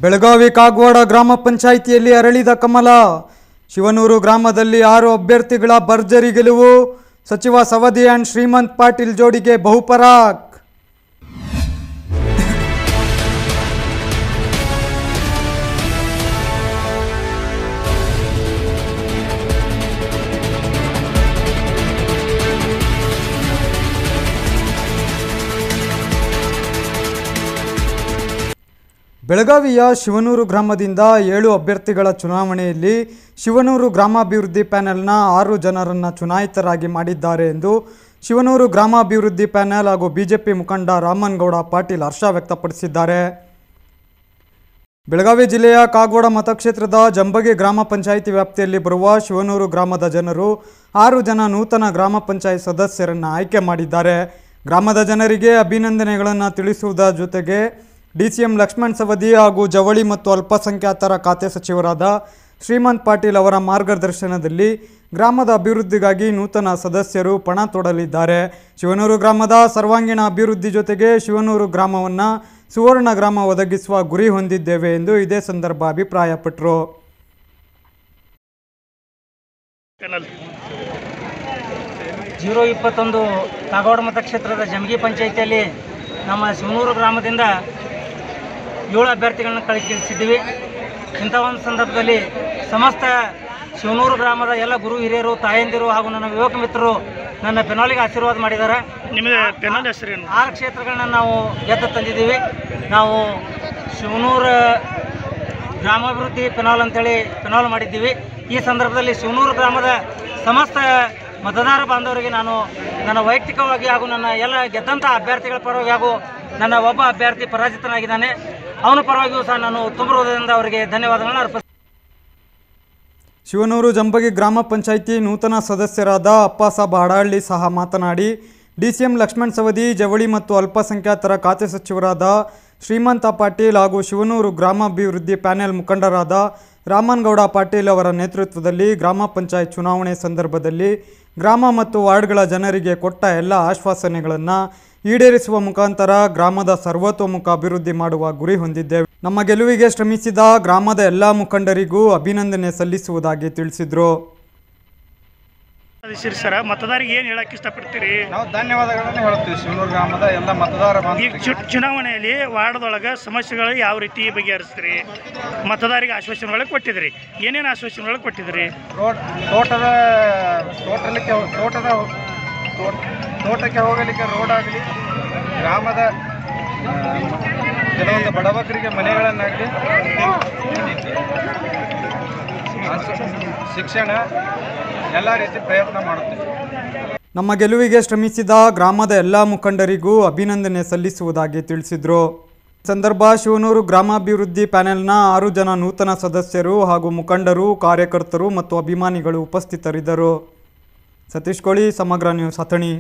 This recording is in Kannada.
ಬೆಳಗಾವಿ ಕಾಗವಾಡ ಗ್ರಾಮ ಪಂಚಾಯಿತಿಯಲ್ಲಿ ಅರಳಿದ ಕಮಲ. ಶಿವನೂರು ಗ್ರಾಮದಲ್ಲಿ 6 ಅಭ್ಯರ್ಥಿಗಳ ಭರ್ಜರಿ ಗೆಲುವು. ಸಚಿವ ಸವದಿ ಅಂಡ್ ಶ್ರೀಮಂತ್ ಪಾಟೀಲ್ ಜೋಡಿಗೆ ಬಹುಪರಾಕ್. ಬೆಳಗಾವಿಯ ಶಿವನೂರು ಗ್ರಾಮದಿಂದ 7 ಅಭ್ಯರ್ಥಿಗಳ ಚುನಾವಣೆಯಲ್ಲಿ ಶಿವನೂರು ಗ್ರಾಮಾಭಿವೃದ್ಧಿ ಪ್ಯಾನೆಲ್ನ 6 ಜನರನ್ನು ಚುನಾಯಿತರಾಗಿ ಮಾಡಿದ್ದಾರೆ ಎಂದು ಶಿವನೂರು ಗ್ರಾಮಾಭಿವೃದ್ಧಿ ಪ್ಯಾನೆಲ್ ಹಾಗೂ ಬಿಜೆಪಿ ಮುಖಂಡ ರಾಮನಗೌಡ ಪಾಟೀಲ್ ಹರ್ಷ ವ್ಯಕ್ತಪಡಿಸಿದ್ದಾರೆ. ಬೆಳಗಾವಿ ಜಿಲ್ಲೆಯ ಕಾಗವಾಡ ಮತಕ್ಷೇತ್ರದ ಜಂಬಗಿ ಗ್ರಾಮ ಪಂಚಾಯಿತಿ ವ್ಯಾಪ್ತಿಯಲ್ಲಿ ಬರುವ ಶಿವನೂರು ಗ್ರಾಮದ ಜನರು 6 ಜನ ನೂತನ ಗ್ರಾಮ ಪಂಚಾಯತ್ ಸದಸ್ಯರನ್ನು ಆಯ್ಕೆ ಮಾಡಿದ್ದಾರೆ. ಗ್ರಾಮದ ಜನರಿಗೆ ಅಭಿನಂದನೆಗಳನ್ನು ತಿಳಿಸುವುದರ ಜೊತೆಗೆ ಡಿಸಿಎಂ ಲಕ್ಷ್ಮಣ್ ಸವದಿ ಹಾಗೂ ಜವಳಿ ಮತ್ತು ಅಲ್ಪಸಂಖ್ಯಾತರ ಖಾತೆ ಸಚಿವರಾದ ಶ್ರೀಮಂತ್ ಪಾಟೀಲ್ ಅವರ ಮಾರ್ಗದರ್ಶನದಲ್ಲಿ ಗ್ರಾಮದ ಅಭಿವೃದ್ಧಿಗಾಗಿ ನೂತನ ಸದಸ್ಯರು ಪಣ ತೊಡಲಿದ್ದಾರೆ. ಶಿವನೂರು ಗ್ರಾಮದ ಸರ್ವಾಂಗೀಣ ಅಭಿವೃದ್ಧಿ ಜೊತೆಗೆ ಶಿವನೂರು ಗ್ರಾಮವನ್ನು ಸುವರ್ಣ ಗ್ರಾಮ ಒದಗಿಸುವ ಗುರಿ ಹೊಂದಿದ್ದೇವೆ ಎಂದು ಇದೇ ಸಂದರ್ಭ ಅಭಿಪ್ರಾಯಪಟ್ಟರು. 021 ಕಾಗವಾಡ ಮತಕ್ಷೇತ್ರದ ಜಂಬಗಿ ಪಂಚಾಯಿತಿಯಲ್ಲಿ ನಮ್ಮ ಶಿವನೂರು ಗ್ರಾಮದಿಂದ 7 ಅಭ್ಯರ್ಥಿಗಳನ್ನ ಕಳಿಸಿದ್ದೀವಿ. ಇಂಥ ಒಂದು ಸಂದರ್ಭದಲ್ಲಿ ಸಮಸ್ತ ಶಿವನೂರು ಗ್ರಾಮದ ಎಲ್ಲ ಗುರು ಹಿರಿಯರು, ತಾಯಂದಿರು ಹಾಗೂ ನನ್ನ ಯುವಕ ಮಿತ್ರರು ನನ್ನ ಪೆನಾಲಿಗೆ ಆಶೀರ್ವಾದ ಮಾಡಿದ್ದಾರೆ. ನಿಮಗೆ ಪೆನಾಲ್ ಹೆಸರೇನು? 6 ಕ್ಷೇತ್ರಗಳನ್ನ ನಾವು ಗೆದ್ದು ತಂದಿದ್ದೀವಿ. ನಾವು ಶಿವನೂರು ಗ್ರಾಮಾಭಿವೃದ್ಧಿ ಪೆನಾಲ್ ಅಂತೇಳಿ ಪೆನಾಲ್ ಮಾಡಿದ್ದೀವಿ. ಈ ಸಂದರ್ಭದಲ್ಲಿ ಶಿವನೂರು ಗ್ರಾಮದ ಸಮಸ್ತ ಮತದಾರ ಬಾಂಧವರಿಗೆ ನಾನು ನನ್ನ ವೈಯಕ್ತಿಕವಾಗಿ ಹಾಗೂ ನನ್ನ ಎಲ್ಲ ಗೆದ್ದಂಥ ಅಭ್ಯರ್ಥಿಗಳ ಪರವಾಗಿ ಹಾಗೂ ನನ್ನ ಒಬ್ಬ ಅಭ್ಯರ್ಥಿ ಪರಾಜಿತನಾಗಿದ್ದಾನೆ, ಅವನ ಪರವಾಗಿಯೂ ಸಹ ನಾನು ತುಂಬ ಹೃದಯದಿಂದ ಅವರಿಗೆ ಧನ್ಯವಾದಗಳನ್ನು ಅರ್ಪಿಸ್ತೀನಿ. ಶಿವನೂರು ಜಂಬಗಿ ಗ್ರಾಮ ಪಂಚಾಯಿತಿ ನೂತನ ಸದಸ್ಯರಾದ ಅಪ್ಪಾಸಾಬ್ ಹಾಡಹಳ್ಳಿ ಸಹ ಮಾತನಾಡಿ, ಡಿಸಿಎಂ ಲಕ್ಷ್ಮಣ್ ಸವದಿ, ಜವಳಿ ಮತ್ತು ಅಲ್ಪಸಂಖ್ಯಾತರ ಖಾತೆ ಸಚಿವರಾದ ಶ್ರೀಮಂತ ಪಾಟೀಲ್ ಹಾಗೂ ಶಿವನೂರು ಗ್ರಾಮಾಭಿವೃದ್ಧಿ ಪ್ಯಾನೆಲ್ ಮುಖಂಡರಾದ ರಾಮನಗೌಡ ಪಾಟೀಲ್ ಅವರ ನೇತೃತ್ವದಲ್ಲಿ ಗ್ರಾಮ ಪಂಚಾಯತ್ ಚುನಾವಣೆ ಸಂದರ್ಭದಲ್ಲಿ ಗ್ರಾಮ ಮತ್ತು ವಾರ್ಡ್ಗಳ ಜನರಿಗೆ ಕೊಟ್ಟ ಎಲ್ಲ ಆಶ್ವಾಸನೆಗಳನ್ನು ಈಡೇರಿಸುವ ಮುಖಾಂತರ ಗ್ರಾಮದ ಸರ್ವತೋಮುಖ ಅಭಿವೃದ್ಧಿ ಮಾಡುವ ಗುರಿ ಹೊಂದಿದ್ದೇವೆ. ನಮ್ಮ ಗೆಲುವಿಗೆ ಶ್ರಮಿಸಿದ ಗ್ರಾಮದ ಎಲ್ಲ ಮುಖಂಡರಿಗೂ ಅಭಿನಂದನೆ ಸಲ್ಲಿಸುವುದಾಗಿ ತಿಳಿಸಿದರು. ಸರ್, ಮತದಾರರಿಗೆ ಏನು ಹೇಳಕ್ಕೆ ಇಷ್ಟಪಡ್ತೀರಿ? ನಾವು ಧನ್ಯವಾದಗಳನ್ನು ಹೇಳ್ತೀವಿ ಶಿವನೂರು ಗ್ರಾಮದ ಎಲ್ಲ ಮತದಾರ. ಈ ಚುನಾವಣೆಯಲ್ಲಿ ವಾರ್ಡ್ದೊಳಗೆ ಸಮಸ್ಯೆಗಳು ಯಾವ ರೀತಿ ಬಗೆಹರಿಸ್ತೀರಿ? ಮತದಾರರಿಗೆ ಆಶ್ವಾಸನೆಗಳು ಕೊಟ್ಟಿದ್ರಿ, ಏನೇನು ಆಶ್ವಾಸನೆಗಳು ಕೊಟ್ಟಿದ್ರಿ? ತೋಟಕ್ಕೆ ಹೋಗಲಿಕ್ಕೆ ರೋಡ್ ಆಗಲಿ, ಗ್ರಾಮದ ಕೆಲವೊಂದು ಬಡಬಗರಿಗೆ ಮನೆಗಳನ್ನಾಗಲಿ, ಶಿಕ್ಷಣ ಎಲ್ಲ ರೀತಿ ಪ್ರಯತ್ನ ಮಾಡುತ್ತೇವೆ. ನಮ್ಮ ಗೆಲುವಿಗೆ ಶ್ರಮಿಸಿದ ಗ್ರಾಮದ ಎಲ್ಲ ಮುಖಂಡರಿಗೂ ಅಭಿನಂದನೆ ಸಲ್ಲಿಸುವುದಾಗಿ ತಿಳಿಸಿದರು. ಸಂದರ್ಭ ಶಿವನೂರು ಗ್ರಾಮಾಭಿವೃದ್ಧಿ ಪ್ಯಾನೆಲ್ನ 6 ಜನ ನೂತನ ಸದಸ್ಯರು ಹಾಗೂ ಮುಖಂಡರು, ಕಾರ್ಯಕರ್ತರು ಮತ್ತು ಅಭಿಮಾನಿಗಳು ಉಪಸ್ಥಿತರಿದ್ದರು. ಸತೀಶ್ ಕೋಳಿ, ಸಮಗ್ರ ನ್ಯೂಸ್, ಅಥಣಿ.